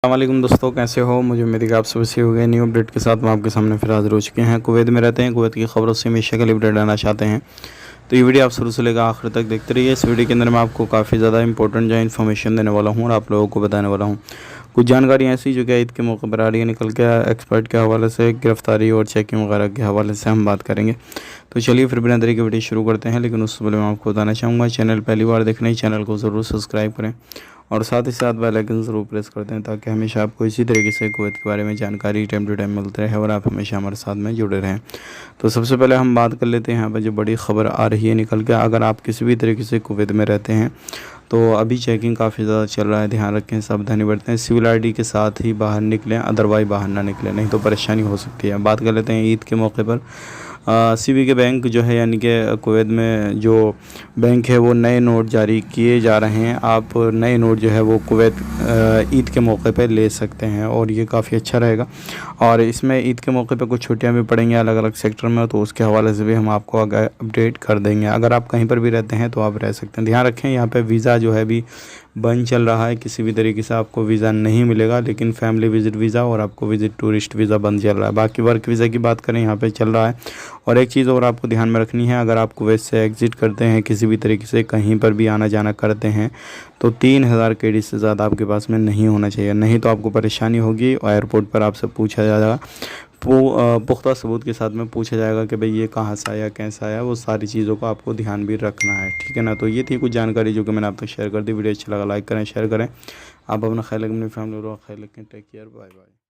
अस्सलामुअलैकुम दोस्तों, कैसे हो। मुझे उम्मीद है कि आप सब अच्छे हो गए। न्यू अपडेट के साथ हम आपके सामने फिर हाजिर हो चुके हैं। कुवैत में रहते हैं, कुवैत की खबरों से हमेशा के लिए अपडेट लेना चाहते हैं तो ये वीडियो आप शुरू से लेकर आखिर तक देखते रहिए। इस वीडियो के अंदर मैं आपको काफ़ी ज़्यादा इंपॉर्टेंट जो इन्फॉर्मेशन देने वाला हूँ और आप लोगों को बताने वाला हूँ। कुछ जानकारी ऐसी जो कि ईद के मौके पर आ रही है निकल के, एक्सपर्ट के हवाले से, गिरफ्तारी और चेकिंग वगैरह के हवाले से हम बात करेंगे। तो चलिए फिर बिना देरी के वीडियो शुरू करते हैं। लेकिन उससे पहले मैं आपको बताना चाहूँगा, चैनल पहली बार देखना ही चैनल को ज़रूर सब्सक्राइब करें और साथ ही साथ बेल आइकन ज़रूर प्रेस करते हैं ताकि हमेशा आपको इसी तरीके से कुवैत के बारे में जानकारी टाइम टू टाइम मिलती रहे और आप हमेशा हमारे साथ में जुड़े रहें। तो सबसे पहले हम बात कर लेते हैं यहाँ पर जो बड़ी ख़बर आ रही है निकल के। अगर आप किसी भी तरीके से कुवैत में रहते हैं तो अभी चेकिंग काफ़ी ज़्यादा चल रहा है, ध्यान रखें, सावधानी बरतें। सिविल आईडी के साथ ही बाहर निकलें, अदरवाइज बाहर ना निकलें, नहीं तो परेशानी हो सकती है। बात कर लेते हैं ईद के मौके पर सीबीके बैंक जो है यानी कि कुवैत में जो बैंक है वो नए नोट जारी किए जा रहे हैं। आप नए नोट जो है वो कुवैत ईद के मौके पे ले सकते हैं और ये काफ़ी अच्छा रहेगा। और इसमें ईद के मौके पे कुछ छुट्टियां भी पड़ेंगी अलग अलग सेक्टर में, तो उसके हवाले से भी हम आपको अपडेट कर देंगे। अगर आप कहीं पर भी रहते हैं तो आप रह सकते हैं। ध्यान रखें, यहाँ पे वीज़ा जो है भी बंद चल रहा है, किसी भी तरीके से आपको वीज़ा नहीं मिलेगा, लेकिन फैमिली विज़िट वीज़ा और आपको विज़िट टूरिस्ट वीज़ा बंद चल रहा है। बाकी वर्क वीज़ा की बात करें यहाँ पे चल रहा है। और एक चीज़ और आपको ध्यान में रखनी है, अगर आप कुवैत से एग्ज़िट करते हैं, किसी भी तरीके से कहीं पर भी आना जाना करते हैं, तो 3000 केडी से ज़्यादा आपके पास में नहीं होना चाहिए, नहीं तो आपको परेशानी होगी। एयरपोर्ट पर आपसे पूछा जाएगा, पुख्ता सबूत के साथ में पूछा जाएगा कि भाई ये कहाँ से आया, कैसा आया, वो सारी चीज़ों को आपको ध्यान भी रखना है, ठीक है ना। तो ये थी कुछ जानकारी जो कि मैंने आप तक शेयर कर दी। वीडियो अच्छा लगा लाइक करें, शेयर करें। आप अपना ख्याल रखें, अपनी फैमिली और ख्याल रखें। Take care, bye bye.